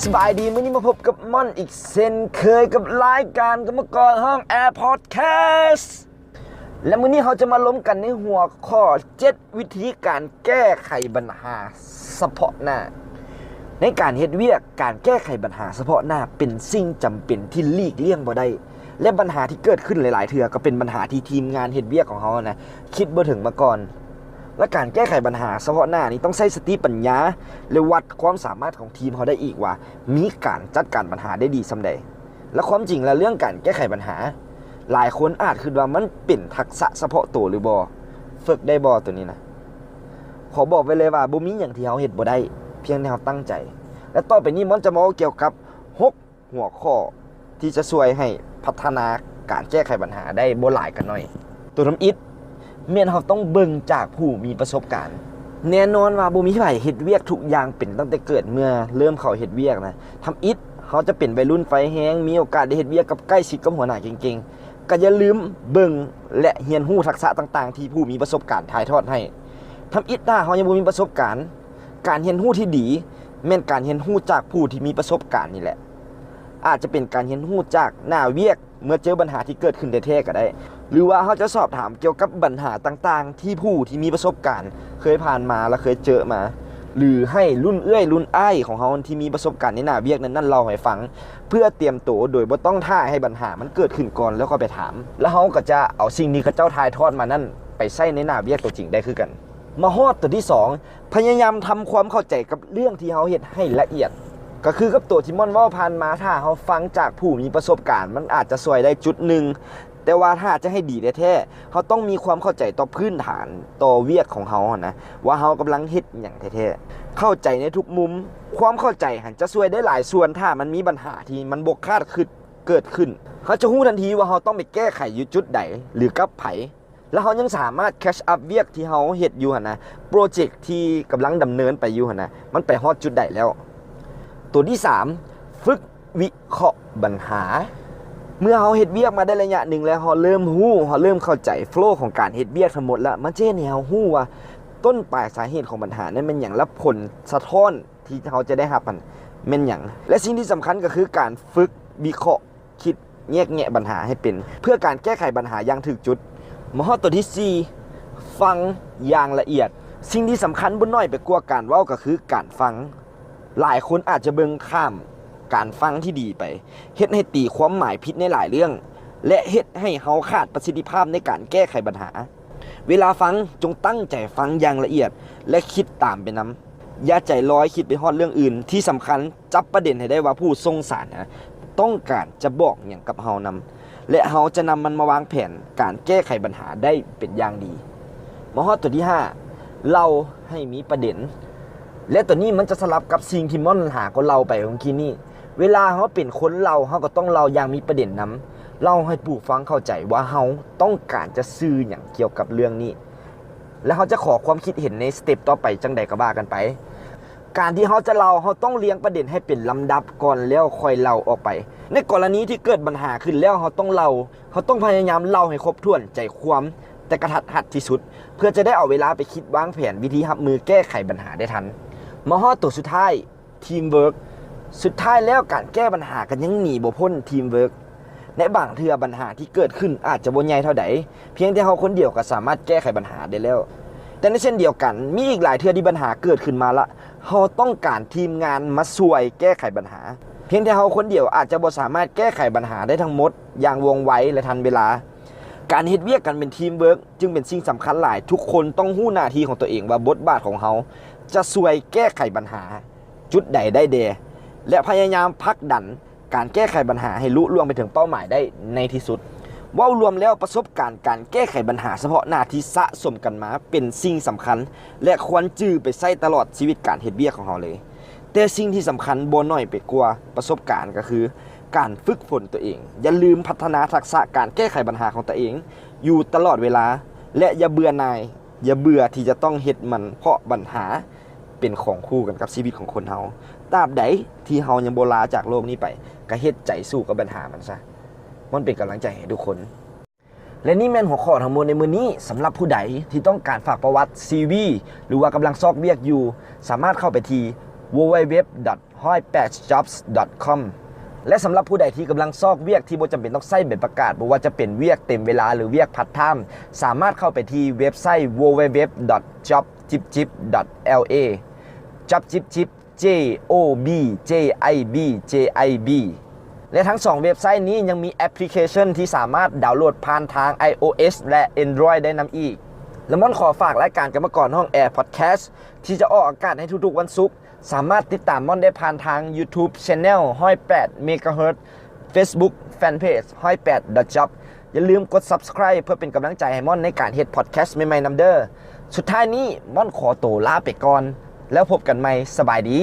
สบายดีมื้อนี้มาพบกับม่อนอีกเช่นเคยกับรายการกรรมกรห้องแอร์พอดแคสต์และมื้อนี้เราจะมาล้มกันในหัวข้อ7วิธีการแก้ไขปัญหาเฉพาะหน้าในการเฮ็ดเวียกการแก้ไขปัญหาเฉพาะหน้าเป็นสิ่งจำเป็นที่หลีกเลี่ยงบ่ได้และปัญหาที่เกิดขึ้นหลายๆเทื่อก็เป็นปัญหาที่ทีมงานเฮ็ดเวียกของเขานะคิดบ่ถึงมาก่อนและการแก้ไขปัญหาเฉพาะหน้านี้ต้องใช้สติปัญญาและวัดความสามารถของทีมเขาได้อีกว่ามีการจัดการปัญหาได้ดีส่ำใดและความจริงแล้วเรื่องการแก้ไขปัญหาหลายคนอาจคิดว่ามันเป็นทักษะเฉพาะตัวหรือบ่ฝึกได้บ่ตัวนี้นะขอบอกไว้เลยว่าบ่มีหยังที่เฮาเฮ็ดบ่ได้เพียงแต่เฮาตั้งใจและต่อไปนี้มันจะมาเกี่ยวกับ6หัวข้อที่จะช่วยให้พัฒนาการแก้ไขปัญหาได้บ่หลายกันหน่อยตัวทำอิฐแม่นเฮาต้องเบิ่งจากผู้มีประสบการณ์แน่นอนว่าบ่มีไผเฮ็ดเวียกทุกอย่างเป็นตั้งแต่เกิดเมื่อเริ่มเข้าเฮ็ดเวียกนะทำอิฐเฮาจะเป็นวัยรุ่นไฟแฮงมีโอกาสได้เฮ็ดเวียกกับใกล้ชิดกับหัวหน้าเก่งๆก็อย่าลืมเบิ่งและเรียนรู้ทักษะต่างๆที่ผู้มีประสบการณ์ถ่ายทอดให้ทำอิฐถ้าเฮายังบ่มีประสบการณ์การเรียนรู้ที่ดีแม่นการเรียนรู้จากผู้ที่มีประสบการณ์นี่แหละอาจจะเป็นการเรียนรู้จากหน้าเวียกเมื่อเจอปัญหาที่เกิดขึ้นแท้ๆก็ได้หรือว่าเขาจะสอบถามเกี่ยวกับปัญหาต่างๆที่ผู้ที่มีประสบการณ์เคยผ่านมาและเคยเจอมาหรือให้รุ่นเอื้อยรุ่นอ้ายของเขาที่มีประสบการณ์ในหน้าเวียกนั้นเล่าให้ฟังเพื่อเตรียมตัวโดยบ่ต้องท่าให้ปัญหามันเกิดขึ้นก่อนแล้วก็ไปถามแล้วเขาก็จะเอาสิ่งนี้เขาเจ้าทายทอดมานั่นไปใช้ในหน้าเวียกตัวจริงได้คือกันมาฮอดตัวที่2พยายามทำความเข้าใจกับเรื่องที่เขาเฮ็ดให้ละเอียดก็คือกับตัวที่ม่อนว่าผ่านมาถ้าเขาฟังจากผู้มีประสบการณ์มันอาจจะช่วยได้จุดหนึ่งแต่ว่าถ้าจะให้ดีแท้ๆเขาต้องมีความเข้าใจต่อพื้นฐานต่อเวียกของเขานะว่าเขากำลังเฮ็ดอย่างแท้ๆเข้าใจในทุกมุมความเข้าใจหันจะช่วยได้หลายส่วนถ้ามันมีปัญหาที่มันบกคาดเกิดขึ้นเขาจะรู้ทันทีว่าเขาต้องไปแก้ไขอยู่จุดใดหรือกับไผแล้วเขายังสามารถแคชอัพเวียกที่เขาเฮ็ดอยู่หั่นนะโปรเจกต์ที่กำลังดำเนินไปอยู่หั่นนะมันไปฮอดจุดใดแล้วตัวที่3ฝึกวิเคราะห์ปัญหาเมื่อเราเฮ็ดเวียกมาได้ระยะหนึ่งแล้วเราเริ่มเข้าใจโฟลว์ของการเฮ็ดเวียกทั้งหมดแล้วมันจะให้เรารู้ว่าต้นปลายสาเหตุของปัญหานั้นเป็นหยังและผลสะท้อนที่เราจะได้รับมันเป็นหยังและสิ่งที่สำคัญก็คือการฝึกวิเคราะห์คิดแยกแยะปัญหาให้เป็นเพื่อการแก้ไขปัญหาอย่างถูกจุดมาฮอดตัวที่4ฟังอย่างละเอียดสิ่งที่สำคัญบ่น้อยไปกว่าการเว้าก็คือการฟังหลายคนอาจจะเบิ่งข้ามการฟังที่ดีไปเฮ็ดให้ตีความหมายผิดในหลายเรื่องและเฮ็ดให้เฮาขาดประสิทธิภาพในการแก้ไขปัญหาเวลาฟังจงตั้งใจฟังอย่างละเอียดและคิดตามไปนำอย่าใจลอยคิดไปฮอดเรื่องอื่นที่สำคัญจับประเด็นให้ได้ว่าผู้ส่งสารต้องการจะบอกหยังกับเฮานำและเฮาจะนำมันมาวางแผนการแก้ไขปัญหาได้เป็นอย่างดีมาฮอดตัวที่5เล่าให้มีประเด็นและตัวนี้มันจะสลับกับสิ่งที่ม่อนหาก็เล่าไปเมื่อกี้นี้เวลาเฮาเป็นคนเล่าเฮาก็ต้องเล่าอย่างมีประเด็นนำเล่าให้ผู้ฟังเข้าใจว่าเฮาต้องการจะสื่อหยังเกี่ยวกับเรื่องนี้และเฮาจะขอความคิดเห็นในสเต็ปต่อไปจังใดก็ว่ากันไปการที่เฮาจะเล่าเฮาต้องเรียงประเด็นให้เป็นลำดับก่อนแล้วค่อยเล่าออกไปในกรณีที่เกิดปัญหาขึ้นแล้วเฮาต้องเล่าเฮาต้องพยายามเล่าให้ครบถ้วนใจความแต่กระทัดรัดที่สุดเพื่อจะได้เอาเวลาไปคิดวางแผนวิธีรับมือแก้ไขปัญหาได้ทันมาฮอดตัวสุดท้ายทีมเวิร์คสุดท้ายแล้วการแก้ปัญหากันยังหนีบ่พ้นทีมเวิร์คในบางเทื่อปัญหาที่เกิดขึ้นอาจจะบ่ใหญ่เท่าใดเพียงแต่เฮาคนเดียวก็สามารถแก้ไขปัญหาได้แล้วแต่ในเช่นเดียวกันมีอีกหลายเทื่อที่ปัญหาเกิดขึ้นมาละเฮาต้องการทีมงานมาช่วยแก้ไขปัญหาเพียงแต่เฮาคนเดียวอาจจะบ่สามารถแก้ไขปัญหาได้ทั้งหมดอย่างว่องไวและทันเวลาการเฮ็ดเวียกกันเป็นทีมเวิร์คจึงเป็นสิ่งสำคัญหลายทุกคนต้องรู้หน้าที่ของตัวเองว่าบทบาทของเฮาจะช่วยแก้ไขปัญหาจุดใดได้แด่และพยายามผลักดันการแก้ไขปัญหาให้ลุล่วงไปถึงเป้าหมายได้ในที่สุดเว้ารวมแล้วประสบการณ์การแก้ไขปัญหาเฉพาะหน้าที่สะสมกันมาเป็นสิ่งสำคัญและควรจื้อไปใช้ตลอดชีวิตการเฮ็ดเวียกของเฮาเลยแต่สิ่งที่สำคัญบ่น้อยไปกว่าประสบการณ์ก็คือการฝึกฝนตัวเองอย่าลืมพัฒนาทักษะการแก้ไขปัญหาของตัวเองอยู่ตลอดเวลาและอย่าเบื่อหน่ายอย่าเบื่อที่จะต้องเฮ็ดมันเพราะปัญหาเป็นของคู่กันกับชีวิตของคนเฮาตราบใดที่เฮายังบ่ลาจากโลกนี้ไปก็เฮ็ดใจสู้กับปัญหามันซะมันเป็นกำลังใจให้ทุกคนและนี่แม่นหัวข้อทั้งหมดในมื้อนี้สำหรับผู้ใดที่ต้องการฝากประวัติ CV หรือว่ากำลังซอกเวียกอยู่สามารถเข้าไปที่ www.108jobs.com และสำหรับผู้ใดที่กำลังซอกเวียกที่บ่จำเป็นต้องใส่ใบประกาศบ่ว่าจะเป็นเวียกเต็มเวลาหรือเวียกพาร์ทไทม์สามารถเข้าไปที่เว็บไซต์ www.jobjib.la jobjib JOBJIB และทั้ง2เว็บไซต์นี้ยังมีแอปพลิเคชันที่สามารถดาวน์โหลดผ่านทาง iOS และ Android ได้นำอีกและม่อนขอฝากรายการกรรมกรห้องแอร์พอดแคสต์ที่จะออกอากาศให้ทุกๆวันศุกร์สามารถติดตามม่อนได้ผ่านทาง YouTube Channel 108 MHz Facebook Fanpage 108 Job อย่าลืมกด Subscribe เพื่อเป็นกำลังใจให้ม่อนในการเฮ็ดพอดแคสต์ใหม่ๆนำเด้อสุดท้ายนี้ม่อนขอตัวลาไปก่อนแล้วพบกันใหม่สบายดี